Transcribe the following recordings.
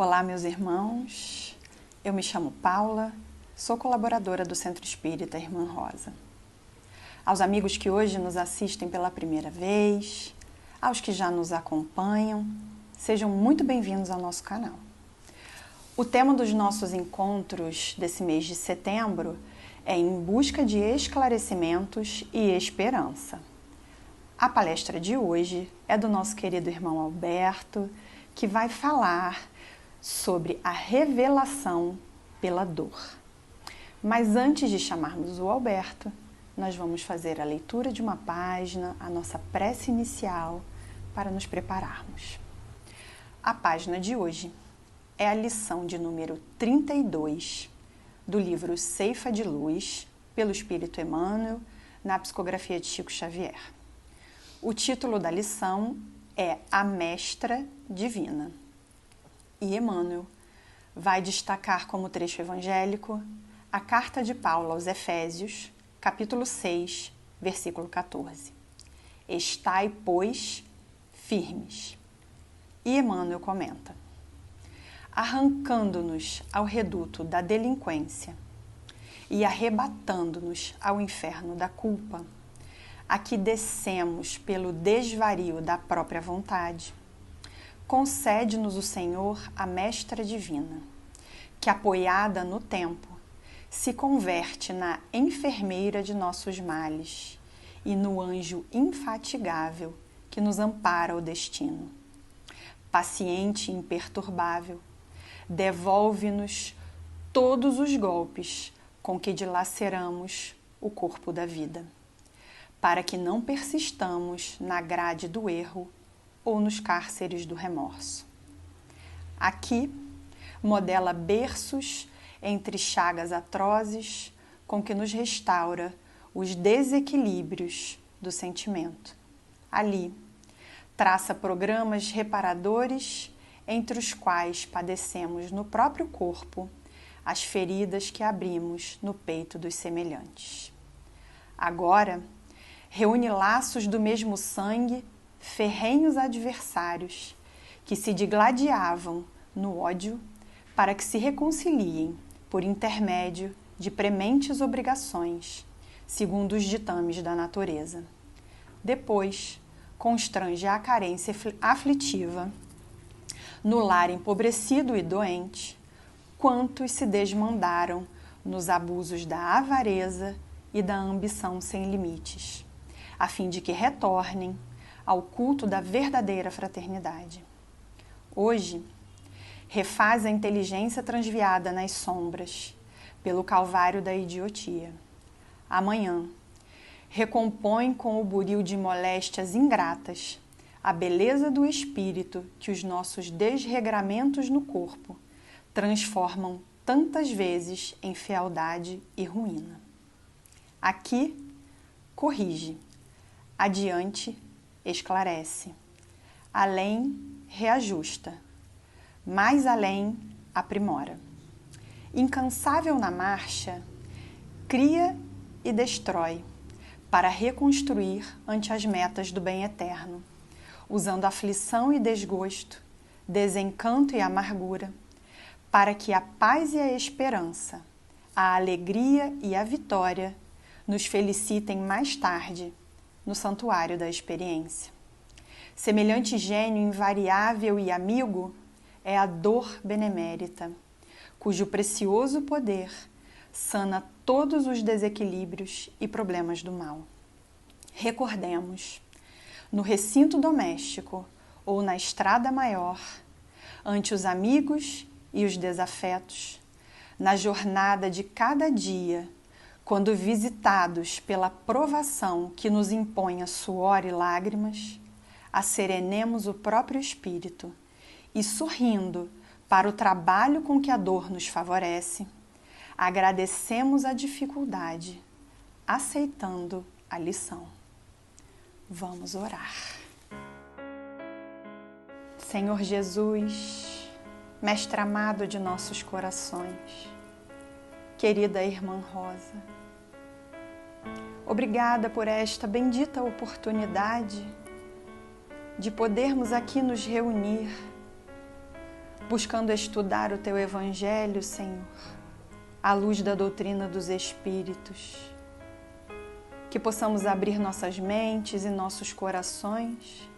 Olá, meus irmãos, eu me chamo Paula, sou colaboradora do Centro Espírita Irmã Rosa. Aos amigos que hoje nos assistem pela primeira vez, aos que já nos acompanham, sejam muito bem-vindos ao nosso canal. O tema dos nossos encontros desse mês de setembro é Em Busca de Esclarecimentos e Esperança. A palestra de hoje é do nosso querido irmão Alberto, que vai falar sobre a revelação pela dor. Mas antes de chamarmos o Alberto, nós vamos fazer a leitura de uma página, a nossa prece inicial, para nos prepararmos. A página de hoje é a lição de número 32 do livro Ceifa de Luz, pelo Espírito Emmanuel, na psicografia de Chico Xavier. O título da lição é A Mestra Divina. E Emmanuel vai destacar como trecho evangélico a carta de Paulo aos Efésios, capítulo 6, versículo 14. Estai, pois, firmes. E Emmanuel comenta: arrancando-nos ao reduto da delinquência e arrebatando-nos ao inferno da culpa, aqui descemos pelo desvario da própria vontade, concede-nos o Senhor a Mestra Divina, que, apoiada no tempo, se converte na enfermeira de nossos males e no anjo infatigável que nos ampara o destino. Paciente e imperturbável, devolve-nos todos os golpes com que dilaceramos o corpo da vida, para que não persistamos na grade do erro ou nos cárceres do remorso. Aqui, modela berços entre chagas atrozes com que nos restaura os desequilíbrios do sentimento. Ali, traça programas reparadores entre os quais padecemos no próprio corpo as feridas que abrimos no peito dos semelhantes. Agora, reúne laços do mesmo sangue ferrenhos adversários que se digladiavam no ódio para que se reconciliem por intermédio de prementes obrigações, segundo os ditames da natureza. Depois, constrange a carência aflitiva no lar empobrecido e doente, quantos se desmandaram nos abusos da avareza e da ambição sem limites, a fim de que retornem ao culto da verdadeira fraternidade. Hoje, refaz a inteligência transviada nas sombras, pelo calvário da idiotia. Amanhã, recompõe com o buril de moléstias ingratas a beleza do espírito que os nossos desregramentos no corpo transformam tantas vezes em fealdade e ruína. Aqui, corrige. Adiante, esclarece. Além, reajusta. Mais além, aprimora. Incansável na marcha, cria e destrói, para reconstruir ante as metas do bem eterno, usando aflição e desgosto, desencanto e amargura, para que a paz e a esperança, a alegria e a vitória nos felicitem mais tarde no santuário da experiência. Semelhante gênio invariável e amigo é a dor benemérita, cujo precioso poder sana todos os desequilíbrios e problemas do mal. Recordemos, no recinto doméstico ou na estrada maior, ante os amigos e os desafetos, na jornada de cada dia, quando visitados pela provação que nos imponha suor e lágrimas, asserenemos o próprio espírito e, sorrindo para o trabalho com que a dor nos favorece, agradecemos a dificuldade, aceitando a lição. Vamos orar. Senhor Jesus, Mestre amado de nossos corações, querida irmã Rosa, obrigada por esta bendita oportunidade de podermos aqui nos reunir, buscando estudar o Teu Evangelho, Senhor, à luz da doutrina dos Espíritos. Que possamos abrir nossas mentes e nossos corações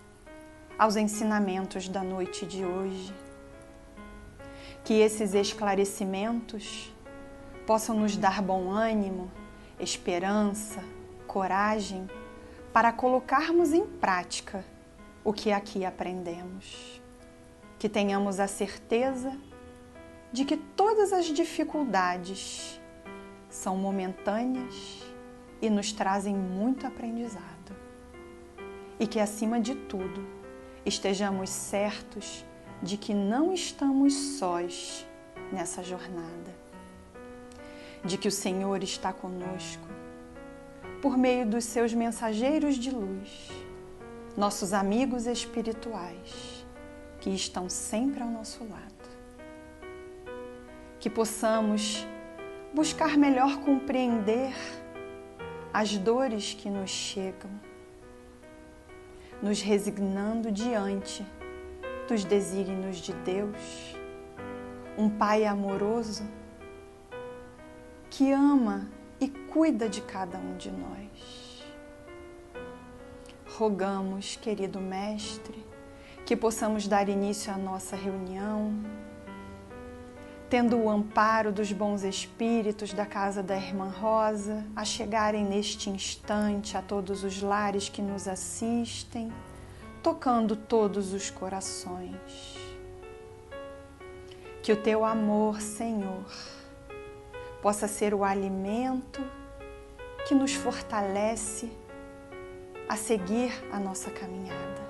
aos ensinamentos da noite de hoje. Que esses esclarecimentos possam nos dar bom ânimo, esperança, coragem para colocarmos em prática o que aqui aprendemos. Que tenhamos a certeza de que todas as dificuldades são momentâneas e nos trazem muito aprendizado. E que, acima de tudo, estejamos certos de que não estamos sós nessa jornada, de que o Senhor está conosco por meio dos seus mensageiros de luz, nossos amigos espirituais, que estão sempre ao nosso lado. Que possamos buscar melhor compreender as dores que nos chegam, nos resignando diante dos desígnios de Deus, um Pai amoroso que ama e cuida de cada um de nós. Rogamos, querido Mestre, que possamos dar início à nossa reunião, tendo o amparo dos bons espíritos da casa da Irmã Rosa, a chegarem neste instante a todos os lares que nos assistem, tocando todos os corações. Que o Teu amor, Senhor, possa ser o alimento que nos fortalece a seguir a nossa caminhada,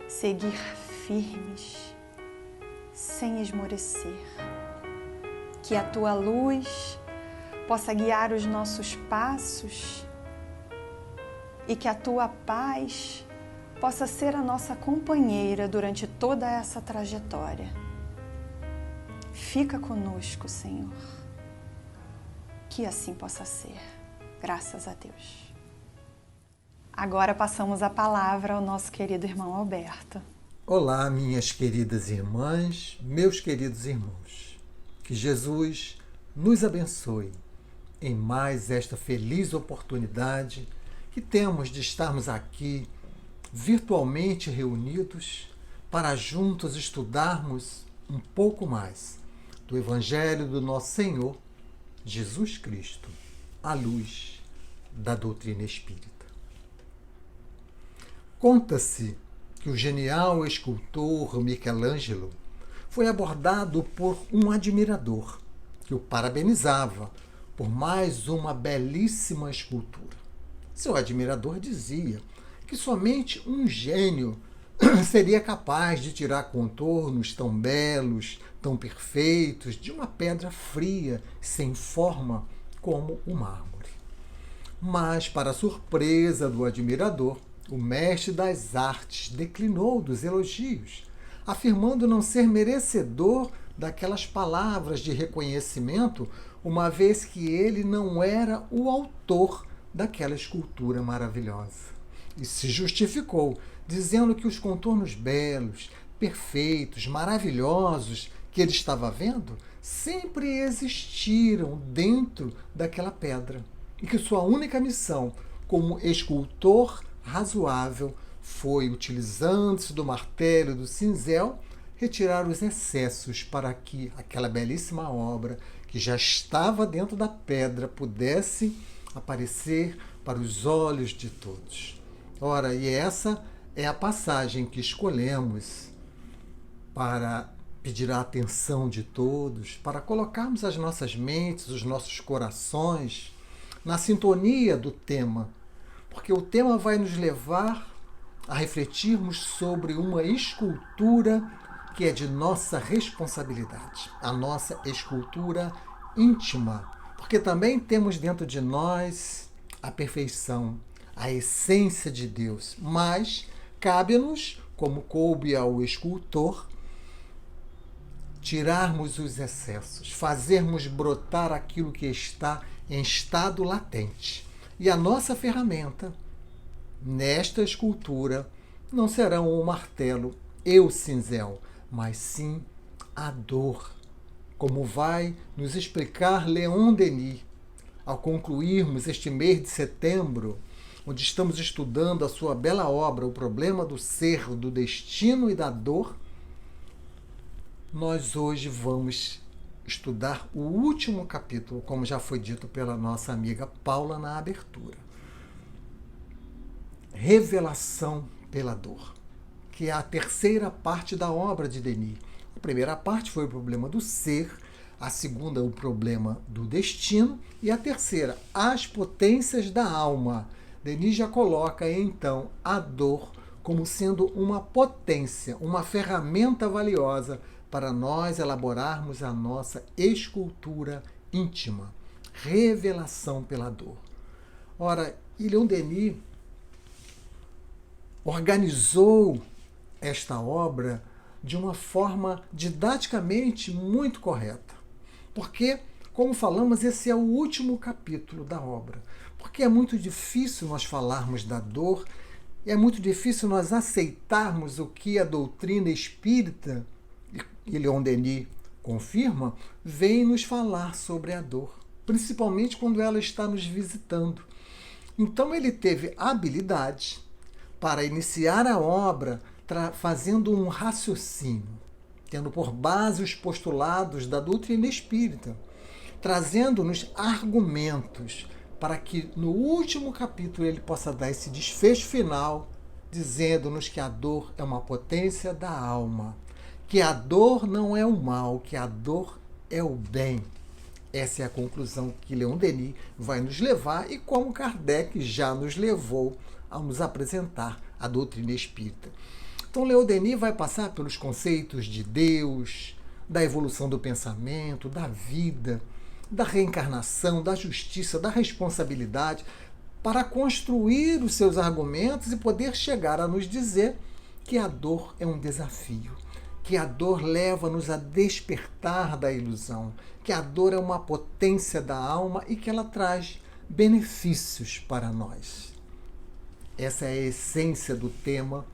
seguir firmes, sem esmorecer. Que a Tua luz possa guiar os nossos passos e que a Tua paz possa ser a nossa companheira durante toda essa trajetória. Fica conosco, Senhor. Que assim possa ser. Graças a Deus. Agora passamos a palavra ao nosso querido irmão Alberto. Olá, minhas queridas irmãs, meus queridos irmãos. Que Jesus nos abençoe em mais esta feliz oportunidade que temos de estarmos aqui virtualmente reunidos para juntos estudarmos um pouco mais do Evangelho do nosso Senhor Jesus Cristo, à luz da doutrina espírita. Conta-se que o genial escultor Michelangelo foi abordado por um admirador que o parabenizava por mais uma belíssima escultura. Seu admirador dizia que somente um gênio seria capaz de tirar contornos tão belos, tão perfeitos, de uma pedra fria, sem forma, como o mármore. Mas, para a surpresa do admirador, o mestre das artes declinou dos elogios, afirmando não ser merecedor daquelas palavras de reconhecimento, uma vez que ele não era o autor daquela escultura maravilhosa. E se justificou, dizendo que os contornos belos, perfeitos, maravilhosos que ele estava vendo sempre existiram dentro daquela pedra e que sua única missão como escultor razoável foi, utilizando-se do martelo e do cinzel, retirar os excessos para que aquela belíssima obra que já estava dentro da pedra pudesse aparecer para os olhos de todos. Ora, e essa é a passagem que escolhemos para pedir a atenção de todos, para colocarmos as nossas mentes, os nossos corações na sintonia do tema, porque o tema vai nos levar a refletirmos sobre uma escultura que é de nossa responsabilidade, a nossa escultura íntima, porque também temos dentro de nós a perfeição, a essência de Deus, mas cabe-nos, como coube ao escultor, tirarmos os excessos, fazermos brotar aquilo que está em estado latente. E a nossa ferramenta, nesta escultura, não serão o martelo e o cinzel, mas sim a dor, como vai nos explicar Leon Denis, ao concluirmos este mês de setembro, onde estamos estudando a sua bela obra, O Problema do Ser, do Destino e da Dor. Nós hoje vamos estudar o último capítulo, como já foi dito pela nossa amiga Paula na abertura. Revelação pela dor, que é a terceira parte da obra de Denis. A primeira parte foi o problema do ser, a segunda, o problema do destino, e a terceira, as potências da alma. Denis já coloca, então, a dor como sendo uma potência, uma ferramenta valiosa para nós elaborarmos a nossa escultura íntima. Revelação pela dor. Ora, Leon Denis organizou esta obra de uma forma didaticamente muito correta. Porque, como falamos, esse é o último capítulo da obra. Porque é muito difícil nós falarmos da dor, e é muito difícil nós aceitarmos o que a doutrina espírita, e Leon Denis confirma, vem nos falar sobre a dor, principalmente quando ela está nos visitando. Então ele teve habilidade para iniciar a obra fazendo um raciocínio, tendo por base os postulados da doutrina espírita, trazendo-nos argumentos para que no último capítulo ele possa dar esse desfecho final, dizendo-nos que a dor é uma potência da alma, que a dor não é o mal, que a dor é o bem. Essa é a conclusão que Leon Denis vai nos levar e como Kardec já nos levou ao nos apresentar a doutrina espírita. Então, Leon Denis vai passar pelos conceitos de Deus, da evolução do pensamento, da vida, da reencarnação, da justiça, da responsabilidade, para construir os seus argumentos e poder chegar a nos dizer que a dor é um desafio, que a dor leva-nos a despertar da ilusão, que a dor é uma potência da alma e que ela traz benefícios para nós. Essa é a essência do tema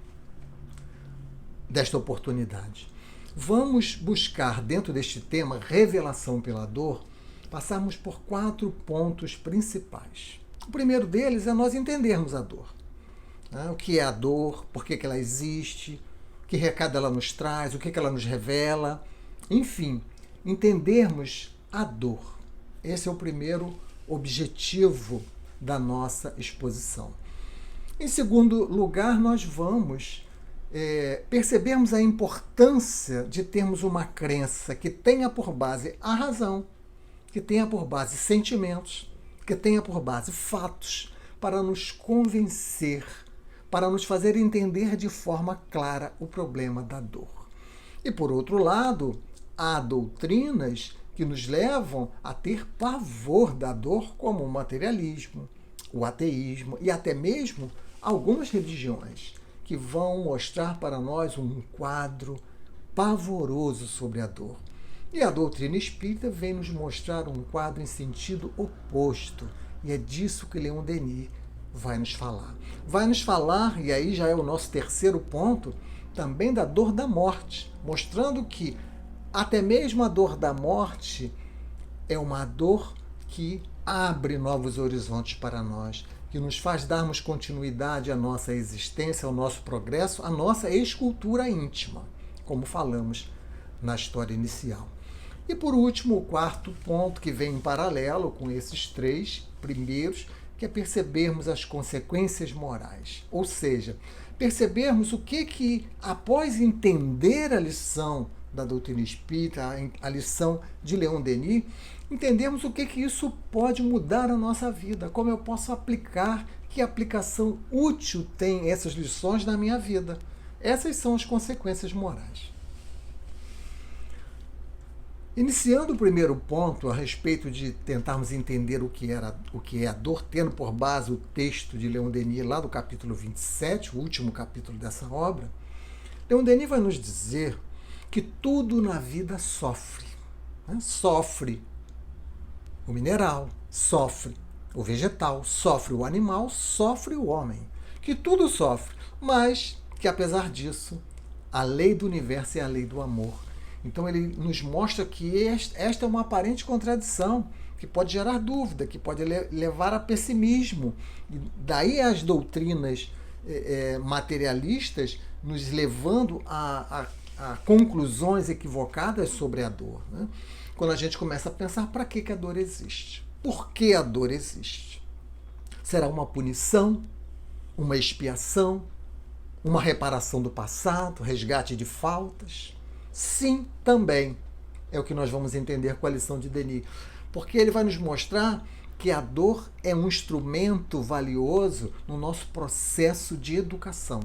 desta oportunidade. Vamos buscar, dentro deste tema, revelação pela dor, passarmos por 4 pontos principais. O primeiro deles é nós entendermos a dor. O que é a dor, por que ela existe, que recado ela nos traz, o que ela nos revela. Enfim, entendermos a dor. Esse é o primeiro objetivo da nossa exposição. Em segundo lugar, nós vamos percebermos a importância de termos uma crença que tenha por base a razão, que tenha por base sentimentos, que tenha por base fatos, para nos convencer, para nos fazer entender de forma clara o problema da dor. E, por outro lado, há doutrinas que nos levam a ter pavor da dor, como o materialismo, o ateísmo e até mesmo algumas religiões que vão mostrar para nós um quadro pavoroso sobre a dor. E a doutrina espírita vem nos mostrar um quadro em sentido oposto. E é disso que Leon Denis vai nos falar. Vai nos falar, e aí já é o nosso terceiro ponto, também da dor da morte, mostrando que até mesmo a dor da morte é uma dor que abre novos horizontes para nós, que nos faz darmos continuidade à nossa existência, ao nosso progresso, à nossa escultura íntima, como falamos na história inicial. E por último, o quarto ponto que vem em paralelo com esses três primeiros, que é percebermos as consequências morais. Ou seja, percebermos o que após entender a lição da doutrina espírita, a lição de Leon Denis, entendermos o que isso pode mudar a nossa vida, como eu posso aplicar, que aplicação útil tem essas lições na minha vida. Essas são as consequências morais. Iniciando o primeiro ponto a respeito de tentarmos entender o que é a dor, tendo por base o texto de Leon Denis lá do capítulo 27, o último capítulo dessa obra, Leon Denis vai nos dizer que tudo na vida sofre. Né? Sofre o mineral, sofre o vegetal, sofre o animal, sofre o homem. Que tudo sofre, mas que apesar disso, a lei do universo é a lei do amor. Então ele nos mostra que esta é uma aparente contradição, que pode gerar dúvida, que pode levar a pessimismo. E daí as doutrinas materialistas nos levando a conclusões equivocadas sobre a dor. Né? Quando a gente começa a pensar para que a dor existe. Por que a dor existe? Será uma punição? Uma expiação? Uma reparação do passado? Resgate de faltas? Sim, também. É o que nós vamos entender com a lição de Denis. Porque ele vai nos mostrar que a dor é um instrumento valioso no nosso processo de educação,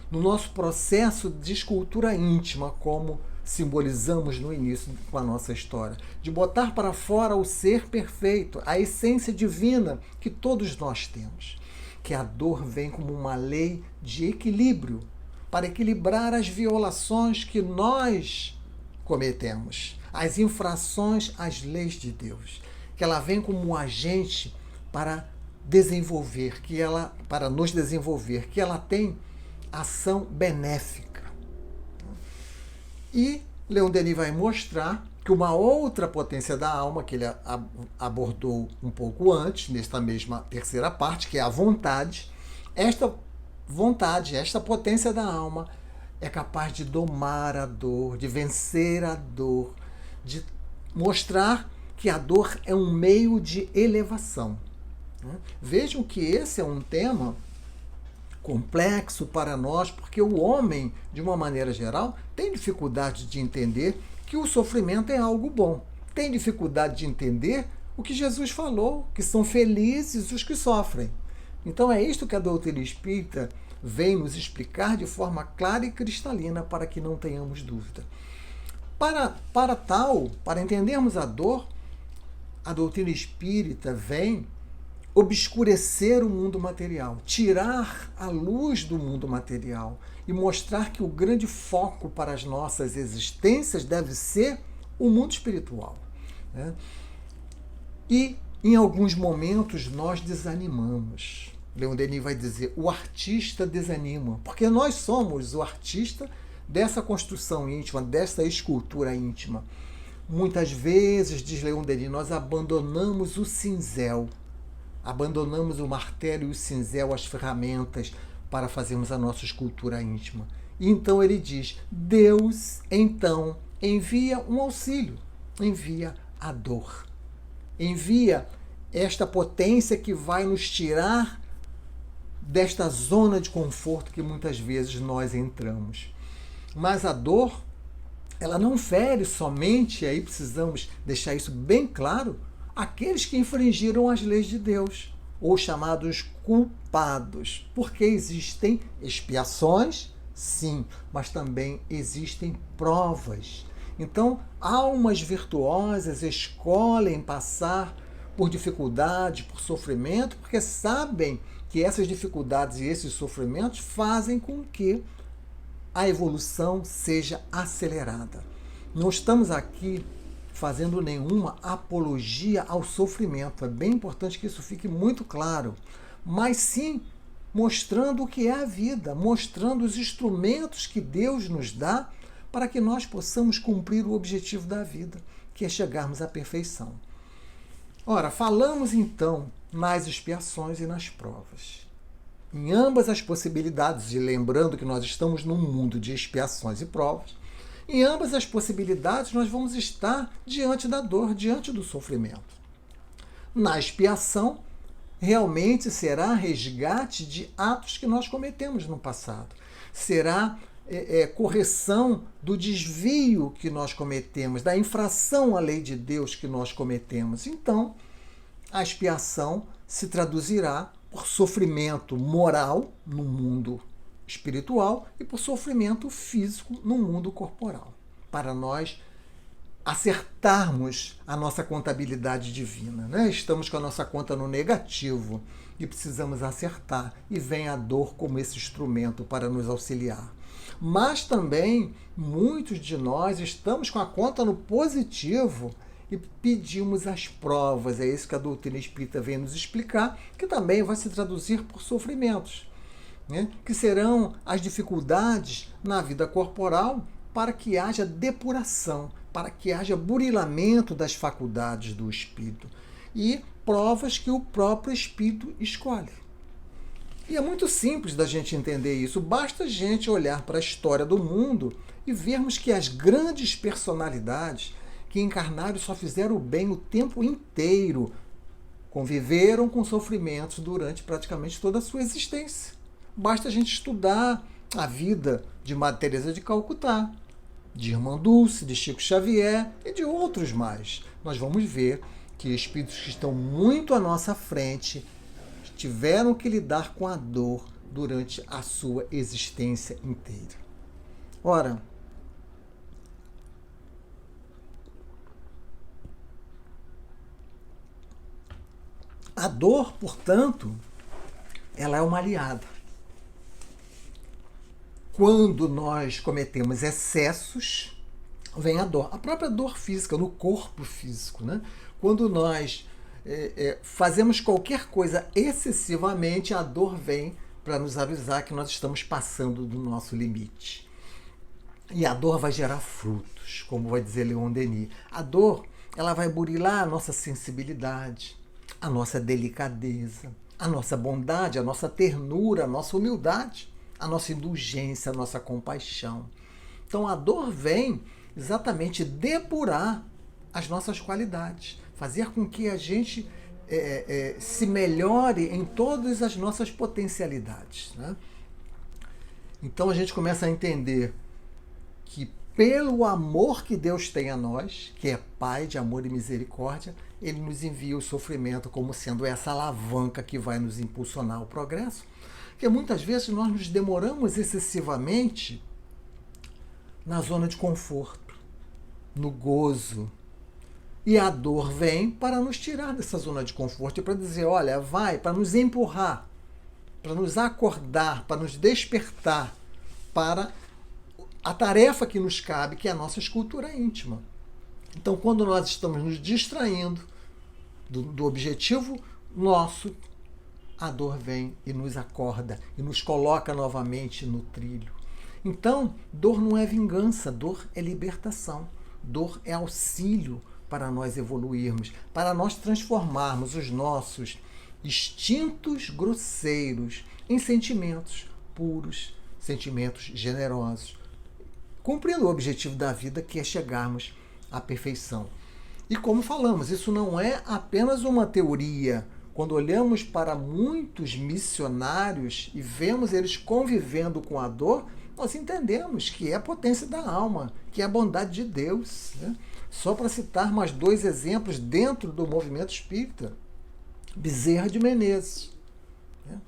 no nosso processo de escultura íntima, como simbolizamos no início com a nossa história, de botar para fora o ser perfeito, a essência divina que todos nós temos. Que a dor vem como uma lei de equilíbrio, para equilibrar as violações que nós cometemos, as infrações às leis de Deus, que ela vem como um agente para desenvolver, para nos desenvolver, que ela tem ação benéfica. E Leon Denis vai mostrar que uma outra potência da alma, que ele abordou um pouco antes, nesta mesma terceira parte, que é a vontade, esta potência da alma é capaz de domar a dor, de vencer a dor, de mostrar que a dor é um meio de elevação. Vejam que esse é um tema complexo para nós, porque o homem, de uma maneira geral, tem dificuldade de entender que o sofrimento é algo bom. Tem dificuldade de entender o que Jesus falou, que são felizes os que sofrem. Então é isto que a doutrina espírita vem nos explicar de forma clara e cristalina para que não tenhamos dúvida. Para entendermos a dor, a doutrina espírita vem obscurecer o mundo material, tirar a luz do mundo material e mostrar que o grande foco para as nossas existências deve ser o mundo espiritual. Né? E em alguns momentos nós desanimamos. Leon Denis vai dizer, o artista desanima, porque nós somos o artista dessa construção íntima, dessa escultura íntima. Muitas vezes, diz Leon Denis, nós abandonamos o cinzel, abandonamos o martelo e o cinzel, as ferramentas, para fazermos a nossa escultura íntima. E então ele diz, Deus, então, envia um auxílio, envia a dor, envia esta potência que vai nos tirar desta zona de conforto que muitas vezes nós entramos. Mas a dor, ela não fere somente, e aí precisamos deixar isso bem claro, aqueles que infringiram as leis de Deus, ou chamados culpados, porque existem expiações, sim, mas também existem provas. Então, almas virtuosas escolhem passar por dificuldade, por sofrimento, porque sabem que essas dificuldades e esses sofrimentos fazem com que a evolução seja acelerada. Não estamos aqui fazendo nenhuma apologia ao sofrimento. É bem importante que isso fique muito claro. Mas sim mostrando o que é a vida, mostrando os instrumentos que Deus nos dá para que nós possamos cumprir o objetivo da vida, que é chegarmos à perfeição. Ora, falamos então nas expiações e nas provas. Em ambas as possibilidades, e lembrando que nós estamos num mundo de expiações e provas, em ambas as possibilidades nós vamos estar diante da dor, diante do sofrimento. Na expiação, realmente será resgate de atos que nós cometemos no passado. Será correção do desvio que nós cometemos, da infração à lei de Deus que nós cometemos. Então, a expiação se traduzirá por sofrimento moral no mundo espiritual e por sofrimento físico no mundo corporal, para nós acertarmos a nossa contabilidade divina, né? Estamos com a nossa conta no negativo e precisamos acertar, e vem a dor como esse instrumento para nos auxiliar. Mas também muitos de nós estamos com a conta no positivo e pedimos as provas. É isso que a doutrina espírita vem nos explicar, que também vai se traduzir por sofrimentos, né? Que serão as dificuldades na vida corporal para que haja depuração, para que haja burilamento das faculdades do espírito, e provas que o próprio espírito escolhe. E é muito simples da gente entender isso. Basta a gente olhar para a história do mundo e vermos que as grandes personalidades que encarnaram só fizeram o bem o tempo inteiro conviveram com sofrimentos durante praticamente toda a sua existência. Basta a gente estudar a vida de Madre Teresa de Calcutá, de Irmã Dulce, de Chico Xavier e de outros mais. Nós vamos ver que espíritos que estão muito à nossa frente tiveram que lidar com a dor durante a sua existência inteira. Ora, a dor, portanto, ela é uma aliada. Quando nós cometemos excessos, vem a dor. A própria dor física, no corpo físico, né? Quando nós fazemos qualquer coisa excessivamente, a dor vem para nos avisar que nós estamos passando do nosso limite. E a dor vai gerar frutos, como vai dizer Leon Denis. A dor, ela vai burilar a nossa sensibilidade, a nossa delicadeza, a nossa bondade, a nossa ternura, a nossa humildade, a nossa indulgência, a nossa compaixão. Então a dor vem exatamente depurar as nossas qualidades, fazer com que a gente se melhore em todas as nossas potencialidades, né? Então a gente começa a entender que pelo amor que Deus tem a nós, que é Pai de amor e misericórdia, Ele nos envia o sofrimento como sendo essa alavanca que vai nos impulsionar ao progresso. Porque muitas vezes nós nos demoramos excessivamente na zona de conforto, no gozo. E a dor vem para nos tirar dessa zona de conforto e para dizer, olha, vai, para nos empurrar, para nos acordar, para nos despertar para a tarefa que nos cabe, que é a nossa escultura íntima. Então, quando nós estamos nos distraindo do objetivo nosso, a dor vem e nos acorda e nos coloca novamente no trilho. Então, dor não é vingança, dor é libertação. Dor é auxílio para nós evoluirmos, para nós transformarmos os nossos instintos grosseiros em sentimentos puros, sentimentos generosos, cumprindo o objetivo da vida, que é chegarmos à perfeição. E como falamos, isso não é apenas uma teoria. Quando olhamos para muitos missionários e vemos eles convivendo com a dor, nós entendemos que é a potência da alma, que é a bondade de Deus, né? Só para citar mais dois exemplos dentro do movimento espírita. Bezerra de Menezes, né?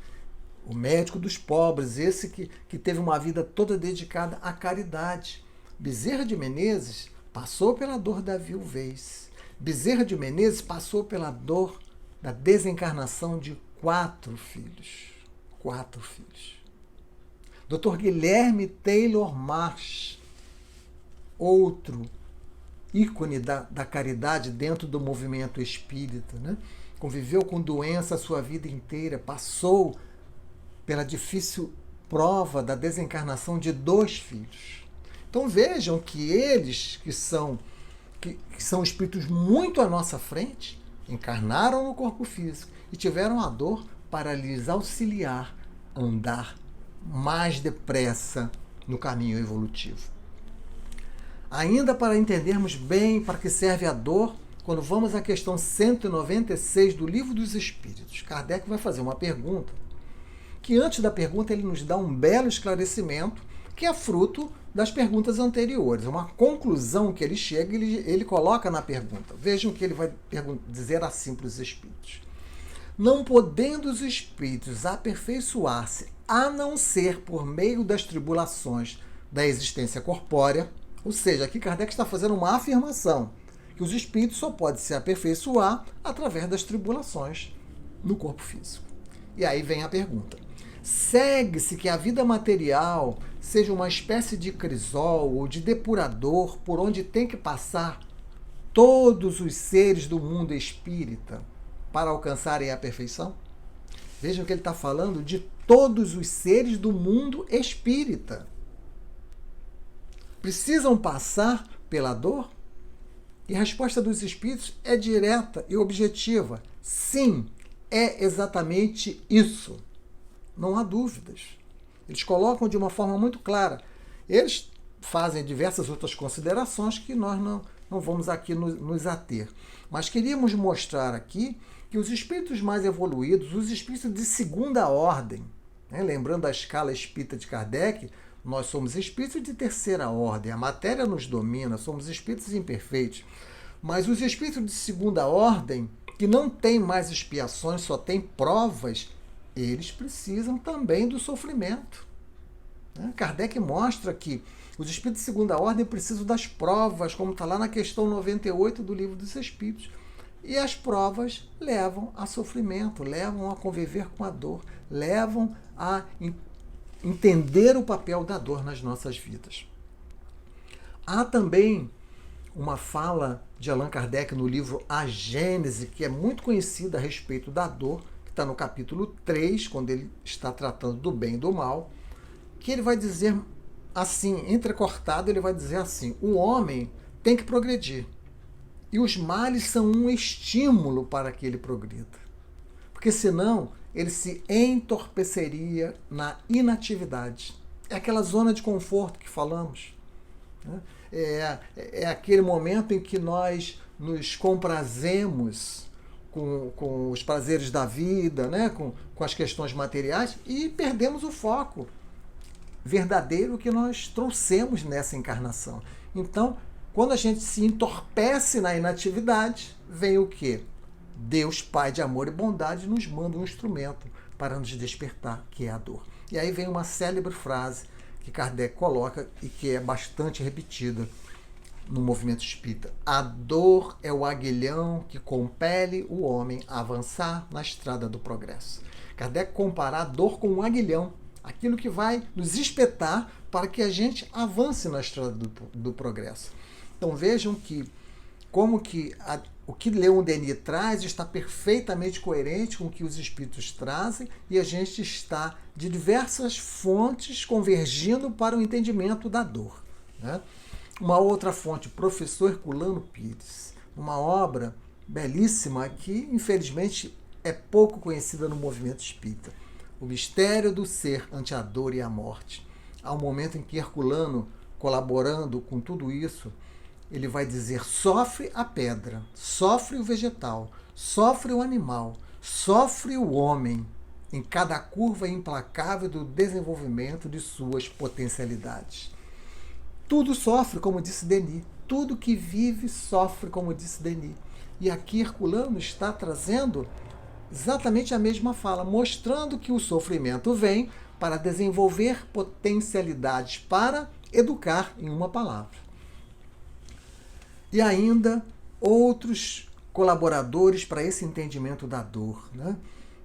O médico dos pobres, esse que teve uma vida toda dedicada à caridade. Bezerra de Menezes passou pela dor da viuvez. Bezerra de Menezes passou pela dor da desencarnação de 4 filhos. 4 filhos. Dr. Guilherme Taylor Marsh, outro ícone da caridade dentro do movimento espírita, né? Conviveu com doença a sua vida inteira, passou pela difícil prova da desencarnação de 2 filhos. Então vejam que eles, que são espíritos muito à nossa frente, encarnaram no corpo físico e tiveram a dor para lhes auxiliar a andar mais depressa no caminho evolutivo. Ainda para entendermos bem para que serve a dor, quando vamos à questão 196 do Livro dos Espíritos, Kardec vai fazer uma pergunta, que antes da pergunta ele nos dá um belo esclarecimento, que é fruto das perguntas anteriores. Uma conclusão que ele chega, ele coloca na pergunta. Vejam que ele vai dizer assim para os espíritos. Não podendo os espíritos aperfeiçoar-se, a não ser por meio das tribulações da existência corpórea, ou seja, aqui Kardec está fazendo uma afirmação, que os espíritos só podem se aperfeiçoar através das tribulações no corpo físico. E aí vem a pergunta. Segue-se que a vida material seja uma espécie de crisol ou de depurador por onde tem que passar todos os seres do mundo espírita para alcançarem a perfeição? Vejam que ele está falando de todos os seres do mundo espírita. Precisam passar pela dor? E a resposta dos espíritos é direta e objetiva. Sim, é exatamente isso. Não há dúvidas. Eles colocam de uma forma muito clara. Eles fazem diversas outras considerações que nós não vamos aqui nos ater. Mas queríamos mostrar aqui que os espíritos mais evoluídos, os espíritos de segunda ordem, né, lembrando a escala espírita de Kardec, nós somos espíritos de terceira ordem, a matéria nos domina, somos espíritos imperfeitos. Mas os espíritos de segunda ordem, que não têm mais expiações, só têm provas, eles precisam também do sofrimento. Kardec mostra que os espíritos de segunda ordem precisam das provas, como está lá na questão 98 do Livro dos Espíritos. E as provas levam a sofrimento, levam a conviver com a dor, levam a entender o papel da dor nas nossas vidas. Há também uma fala de Allan Kardec no livro A Gênese, que é muito conhecida a respeito da dor, que está no capítulo 3, quando ele está tratando do bem e do mal, que ele vai dizer assim, entrecortado, ele vai dizer assim: o homem tem que progredir. E os males são um estímulo para que ele progrida. Porque senão ele se entorpeceria na inatividade. É aquela zona de conforto que falamos. Né? É aquele momento em que nós nos comprazemos com os prazeres da vida, né? com as questões materiais, e perdemos o foco verdadeiro que nós trouxemos nessa encarnação. Então, quando a gente se entorpece na inatividade, vem o quê? Deus, Pai de amor e bondade, nos manda um instrumento para nos despertar, que é a dor. E aí vem uma célebre frase que Kardec coloca e que é bastante repetida no movimento espírita. A dor é o aguilhão que compele o homem a avançar na estrada do progresso. Kardec compara a dor com um aguilhão, aquilo que vai nos espetar para que a gente avance na estrada do progresso. Então vejam que o que Leon Denis traz está perfeitamente coerente com o que os espíritos trazem, e a gente está de diversas fontes convergindo para o entendimento da dor. Né? Uma outra fonte, professor Herculano Pires, uma obra belíssima que, infelizmente, é pouco conhecida no movimento espírita. O mistério do ser ante a dor e a morte. Há um momento em que Herculano, colaborando com tudo isso, ele vai dizer: sofre a pedra, sofre o vegetal, sofre o animal, sofre o homem, em cada curva implacável do desenvolvimento de suas potencialidades. Tudo sofre, como disse Denis. Tudo que vive sofre, como disse Denis. E aqui Herculano está trazendo exatamente a mesma fala, mostrando que o sofrimento vem para desenvolver potencialidades, para educar, em uma palavra. E ainda outros colaboradores para esse entendimento da dor. Né?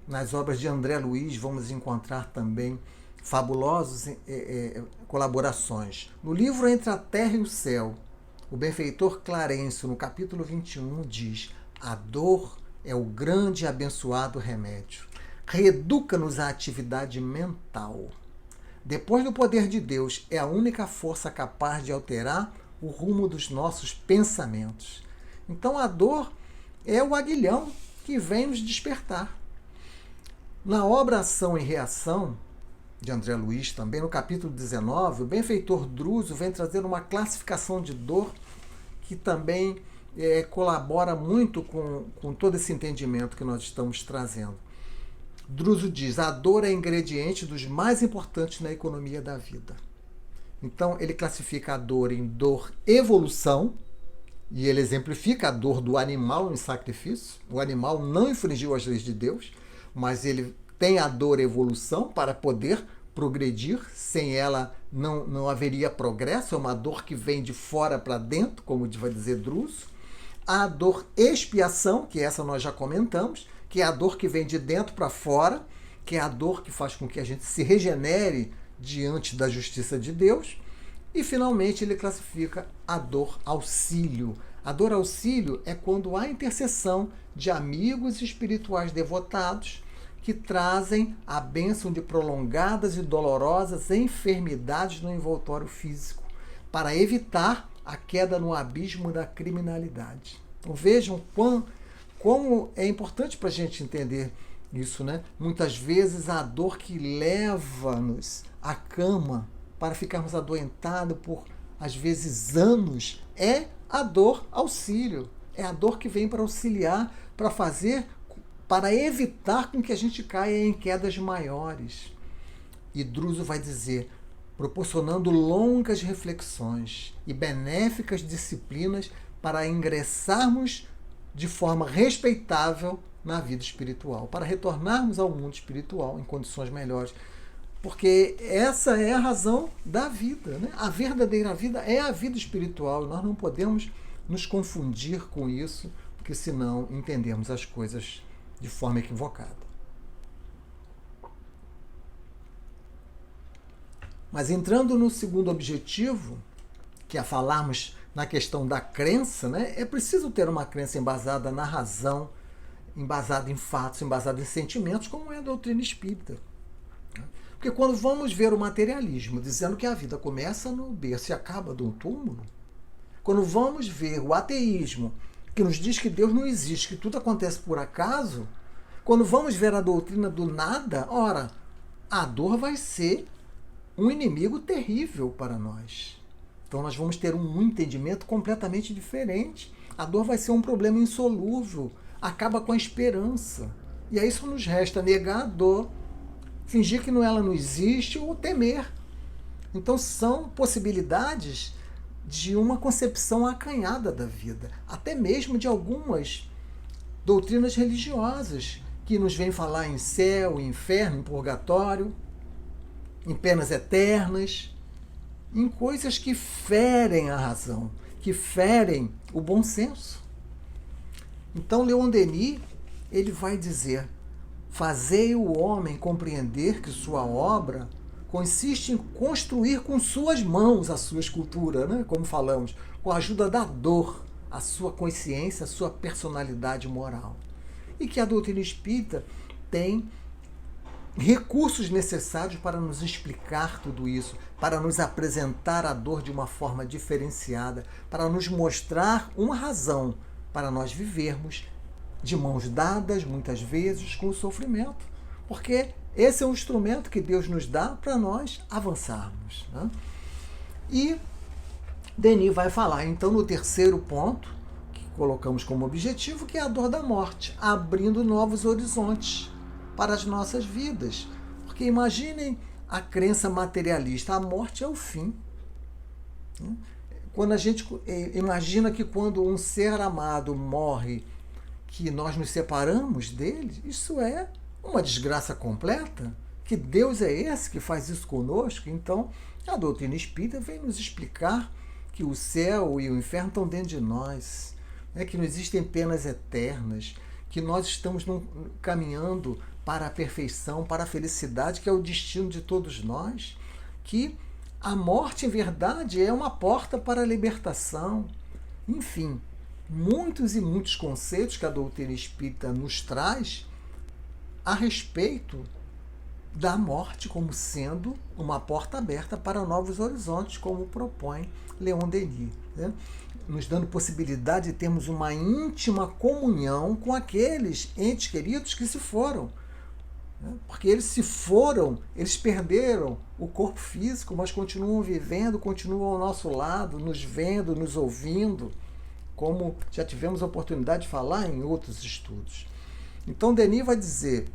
Nas obras de André Luiz vamos encontrar também fabulosas colaborações. No livro Entre a Terra e o Céu, o benfeitor Clarencio, no capítulo 21, diz: a dor é o grande e abençoado remédio. Reeduca-nos à atividade mental. depois do poder de Deus, é a única força capaz de alterar o rumo dos nossos pensamentos. Então a dor é o aguilhão que vem nos despertar. Na obra Ação e Reação, de André Luiz, também no capítulo 19, o benfeitor Druso vem trazer uma classificação de dor que também colabora muito com todo esse entendimento que nós estamos trazendo. Druso diz: a dor é ingrediente dos mais importantes na economia da vida. Então ele classifica a dor em dor evolução, e ele exemplifica a dor do animal em sacrifício. O animal não infringiu as leis de Deus, mas ele tem a dor evolução para poder progredir. Sem ela não haveria progresso. É uma dor que vem de fora para dentro, como vai dizer Druso. A dor expiação, que essa nós já comentamos, que é a dor que vem de dentro para fora, que é a dor que faz com que a gente se regenere diante da justiça de Deus. E, finalmente, ele classifica a dor auxílio. A dor auxílio é quando há intercessão de amigos espirituais devotados que trazem a bênção de prolongadas e dolorosas enfermidades no envoltório físico, para evitar a queda no abismo da criminalidade. Então vejam como é importante para a gente entender isso, né? Muitas vezes a dor que leva-nos à cama para ficarmos adoentados por, às vezes, anos, é a dor auxílio. É a dor que vem para auxiliar, para evitar com que a gente caia em quedas maiores. E Druso vai dizer: proporcionando longas reflexões e benéficas disciplinas para ingressarmos de forma respeitável na vida espiritual, para retornarmos ao mundo espiritual em condições melhores. Porque essa é a razão da vida, né? A verdadeira vida é a vida espiritual, e nós não podemos nos confundir com isso, porque senão entendemos as coisas de forma equivocada. Mas entrando no segundo objetivo, que é falarmos na questão da crença, né? É preciso ter uma crença embasada na razão, embasada em fatos, embasada em sentimentos, como é a doutrina espírita. Porque quando vamos ver o materialismo dizendo que a vida começa no berço e acaba no túmulo, quando vamos ver o ateísmo que nos diz que Deus não existe, que tudo acontece por acaso, quando vamos ver a doutrina do nada, ora, a dor vai ser um inimigo terrível para nós. Então nós vamos ter um entendimento completamente diferente. A dor vai ser um problema insolúvel, acaba com a esperança. E aí só nos resta negar a dor, fingir que ela não existe ou temer. Então são possibilidades de uma concepção acanhada da vida, até mesmo de algumas doutrinas religiosas que nos vêm falar em céu, em inferno, em purgatório, em penas eternas, em coisas que ferem a razão, que ferem o bom senso. Então Leon Denis, ele vai dizer: fazei o homem compreender que sua obra consiste em construir com suas mãos a sua escultura, né? Como falamos, com a ajuda da dor, a sua consciência, a sua personalidade moral. E que a doutrina espírita tem recursos necessários para nos explicar tudo isso, para nos apresentar a dor de uma forma diferenciada, para nos mostrar uma razão para nós vivermos de mãos dadas, muitas vezes, com o sofrimento. Porque esse é um instrumento que Deus nos dá para nós avançarmos, né? E Denis vai falar, então, no terceiro ponto, que colocamos como objetivo, que é a dor da morte, abrindo novos horizontes para as nossas vidas. Porque imaginem a crença materialista, a morte é o fim. Quando a gente imagina que quando um ser amado morre, que nós nos separamos dele, isso é uma desgraça completa. Que Deus é esse que faz isso conosco? Então, a doutrina espírita vem nos explicar que o céu e o inferno estão dentro de nós, né? Que não existem penas eternas, que nós estamos caminhando para a perfeição, para a felicidade, que é o destino de todos nós, que a morte, em verdade, é uma porta para a libertação. Enfim, muitos e muitos conceitos que a doutrina espírita nos traz a respeito da morte como sendo uma porta aberta para novos horizontes, como propõe Leon Denis, né? Nos dando possibilidade de termos uma íntima comunhão com aqueles entes queridos que se foram. Porque eles se foram, eles perderam o corpo físico, mas continuam vivendo, continuam ao nosso lado, nos vendo, nos ouvindo, como já tivemos a oportunidade de falar em outros estudos. Então Denis vai dizer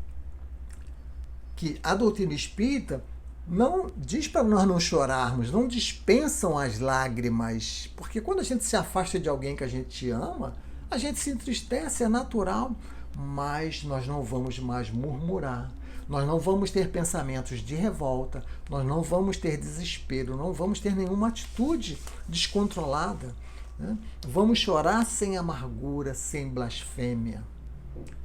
que a doutrina espírita não diz para nós não chorarmos, não dispensam as lágrimas, porque quando a gente se afasta de alguém que a gente ama, a gente se entristece, é natural, mas nós não vamos mais murmurar, nós não vamos ter pensamentos de revolta, nós não vamos ter desespero, não vamos ter nenhuma atitude descontrolada, né? Vamos chorar sem amargura, sem blasfêmia.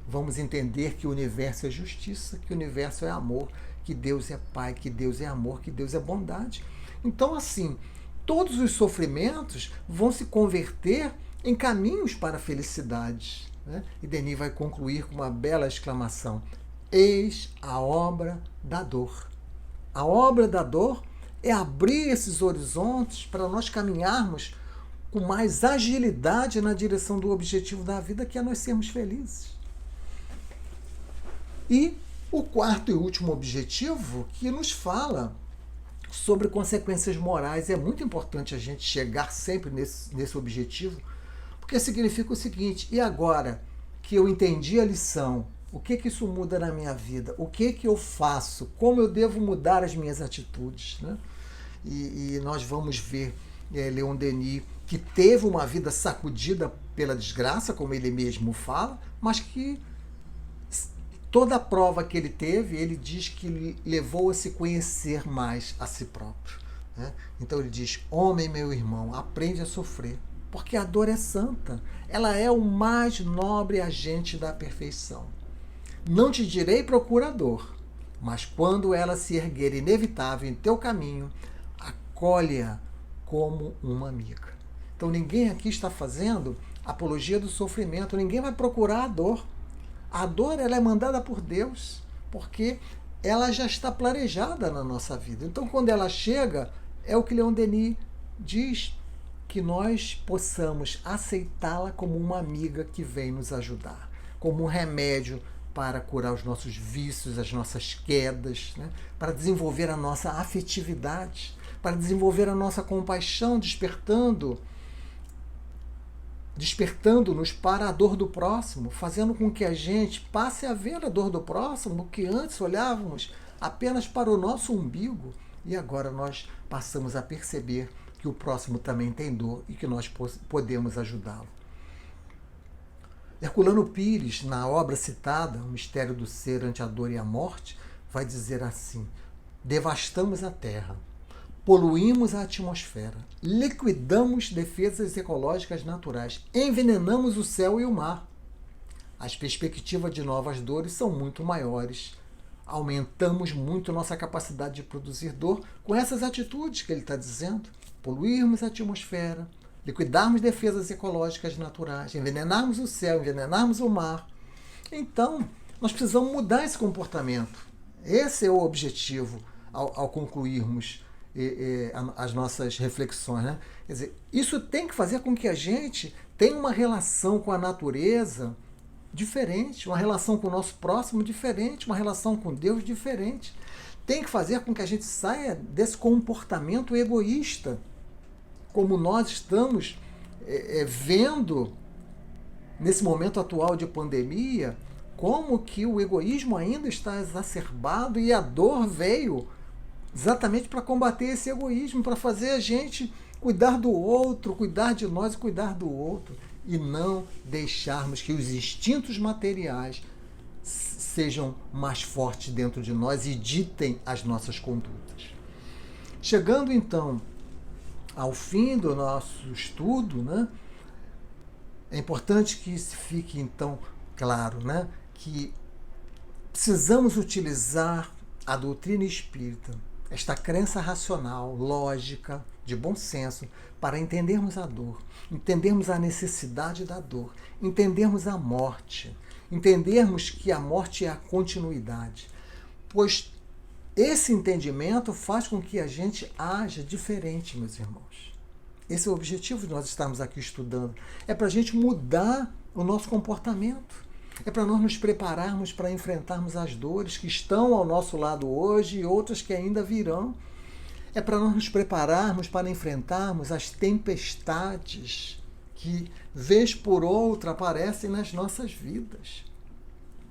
Vamos entender que o universo é justiça, que o universo é amor, que Deus é Pai, que Deus é amor, que Deus é bondade. Então, assim, todos os sofrimentos vão se converter em caminhos para a felicidade, né? E Denis vai concluir com uma bela exclamação: eis a obra da dor. A obra da dor é abrir esses horizontes para nós caminharmos com mais agilidade na direção do objetivo da vida, que é nós sermos felizes. E o quarto e último objetivo, que nos fala sobre consequências morais. É muito importante a gente chegar sempre nesse objetivo, porque significa o seguinte: e agora que eu entendi a lição, o que isso muda na minha vida? O que eu faço? Como eu devo mudar as minhas atitudes? Né? E nós vamos ver Leon Denis, que teve uma vida sacudida pela desgraça, como ele mesmo fala, mas que toda a prova que ele teve, ele diz que levou a se conhecer mais a si próprio, né? Então ele diz: homem, meu irmão, aprende a sofrer, porque a dor é santa, ela é o mais nobre agente da perfeição. Não te direi procurador, mas quando ela se erguer inevitável em teu caminho, acolhe-a como uma amiga. Então ninguém aqui está fazendo apologia do sofrimento, ninguém vai procurar a dor. A dor, ela é mandada por Deus, porque ela já está planejada na nossa vida. Então, quando ela chega, é o que Leon Denis diz, que nós possamos aceitá-la como uma amiga que vem nos ajudar, como um remédio para curar os nossos vícios, as nossas quedas, né? Para desenvolver a nossa afetividade, para desenvolver a nossa compaixão, despertando-nos para a dor do próximo, fazendo com que a gente passe a ver a dor do próximo, que antes olhávamos apenas para o nosso umbigo, e agora nós passamos a perceber que o próximo também tem dor e que nós podemos ajudá-lo. Herculano Pires, na obra citada, O Mistério do Ser ante a Dor e a Morte, vai dizer assim: devastamos a terra, poluímos a atmosfera, liquidamos defesas ecológicas naturais, envenenamos o céu e o mar. As perspectivas de novas dores são muito maiores. Aumentamos muito nossa capacidade de produzir dor com essas atitudes que ele está dizendo. Poluirmos a atmosfera, liquidarmos defesas ecológicas naturais, envenenarmos o céu, envenenarmos o mar. Então, nós precisamos mudar esse comportamento. Esse é o objetivo ao concluirmos as nossas reflexões, né? Quer dizer, isso tem que fazer com que a gente tenha uma relação com a natureza diferente, uma relação com o nosso próximo diferente, uma relação com Deus diferente. Tem que fazer com que a gente saia desse comportamento egoísta, como nós estamos vendo nesse momento atual de pandemia, como que o egoísmo ainda está exacerbado e a dor veio exatamente para combater esse egoísmo, para fazer a gente cuidar do outro, cuidar de nós e cuidar do outro, e não deixarmos que os instintos materiais sejam mais fortes dentro de nós e ditem as nossas condutas. Chegando então ao fim do nosso estudo, né, é importante que isso fique então claro, né, que precisamos utilizar a doutrina espírita, esta crença racional, lógica, de bom senso, para entendermos a dor, entendermos a necessidade da dor, entendermos a morte, entendermos que a morte é a continuidade. Pois esse entendimento faz com que a gente haja diferente, meus irmãos. Esse é o objetivo de nós estarmos aqui estudando. É para a gente mudar o nosso comportamento. É para nós nos prepararmos para enfrentarmos as dores que estão ao nosso lado hoje e outras que ainda virão. É para nós nos prepararmos para enfrentarmos as tempestades que, vez por outra, aparecem nas nossas vidas.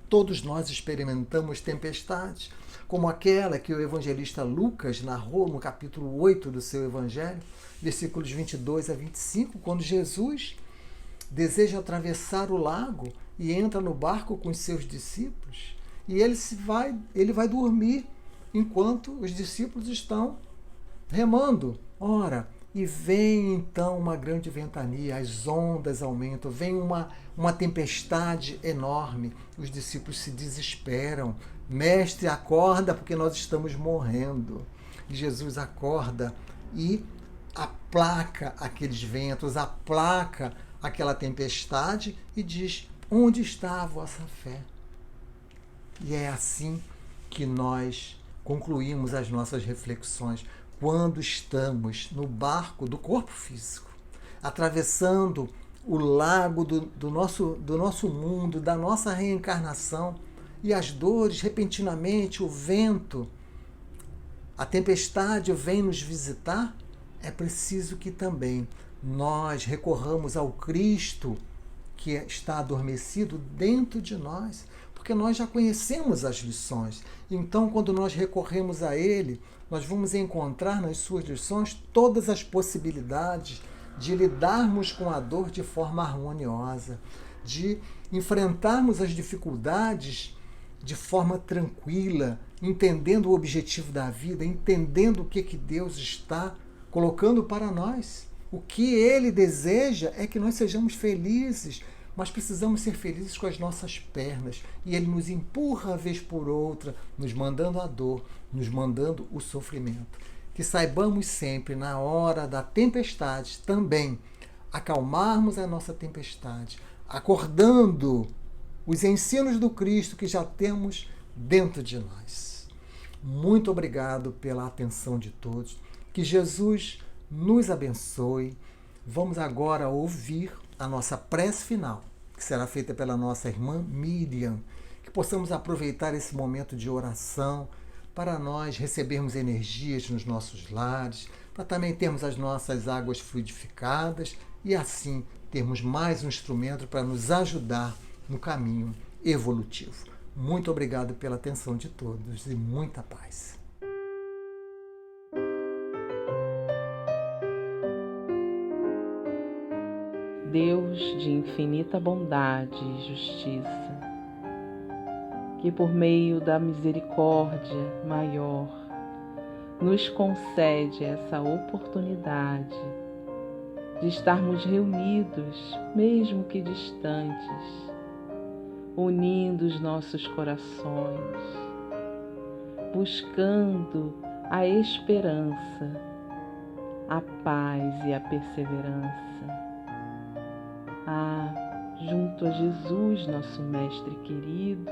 Todos nós experimentamos tempestades, como aquela que o evangelista Lucas narrou no capítulo 8 do seu evangelho, versículos 22 a 25, quando Jesus deseja atravessar o lago e entra no barco com os seus discípulos, e ele vai dormir enquanto os discípulos estão remando. Ora, e vem então uma grande ventania, as ondas aumentam, vem uma tempestade enorme. Os discípulos se desesperam. Mestre, acorda porque nós estamos morrendo. E Jesus acorda e aplaca aqueles ventos, aplaca aquela tempestade e diz: onde está a vossa fé? E é assim que nós concluímos as nossas reflexões. Quando estamos no barco do corpo físico, atravessando o lago do nosso mundo, da nossa reencarnação, e as dores, repentinamente, o vento, a tempestade vem nos visitar, é preciso que também nós recorramos ao Cristo que está adormecido dentro de nós, porque nós já conhecemos as lições. Então, quando nós recorremos a Ele, nós vamos encontrar nas suas lições todas as possibilidades de lidarmos com a dor de forma harmoniosa, de enfrentarmos as dificuldades de forma tranquila, entendendo o objetivo da vida, entendendo o que Deus está colocando para nós. O que Ele deseja é que nós sejamos felizes, mas precisamos ser felizes com as nossas pernas. E Ele nos empurra vez por outra, nos mandando a dor, nos mandando o sofrimento. Que saibamos sempre, na hora da tempestade, também acalmarmos a nossa tempestade, acordando os ensinos do Cristo que já temos dentro de nós. Muito obrigado pela atenção de todos. Que Jesus nos abençoe. Vamos agora ouvir a nossa prece final, que será feita pela nossa irmã Miriam. Que possamos aproveitar esse momento de oração para nós recebermos energias nos nossos lares, para também termos as nossas águas fluidificadas e assim termos mais um instrumento para nos ajudar no caminho evolutivo. Muito obrigado pela atenção de todos e muita paz. Deus de infinita bondade e justiça, que por meio da misericórdia maior nos concede essa oportunidade de estarmos reunidos, mesmo que distantes, unindo os nossos corações, buscando a esperança, a paz e a perseverança. Junto a Jesus, nosso Mestre querido,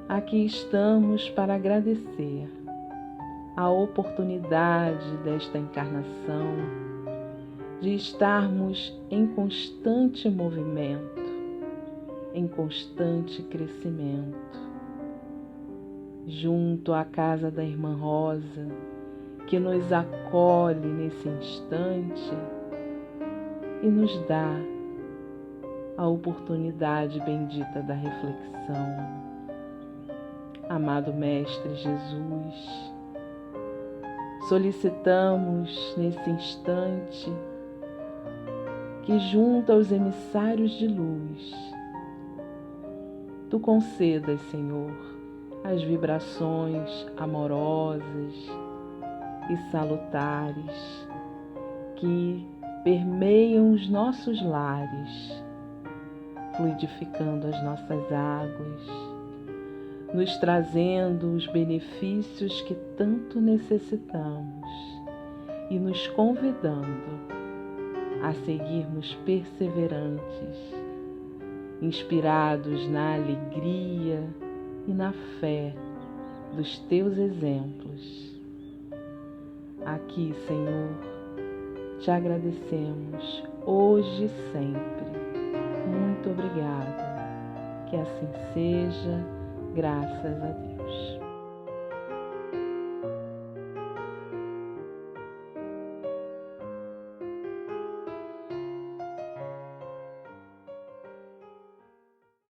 aqui estamos para agradecer a oportunidade desta encarnação, de estarmos em constante movimento, em constante crescimento. Junto à casa da Irmã Rosa, que nos acolhe nesse instante e nos dá a oportunidade bendita da reflexão. Amado Mestre Jesus, solicitamos nesse instante que junto aos emissários de luz, Tu concedas, Senhor, as vibrações amorosas e salutares que permeiam os nossos lares, fluidificando as nossas águas, nos trazendo os benefícios que tanto necessitamos e nos convidando a seguirmos perseverantes, inspirados na alegria e na fé dos teus exemplos. Aqui, Senhor, te agradecemos hoje e sempre. Muito obrigada. Que assim seja, graças a Deus.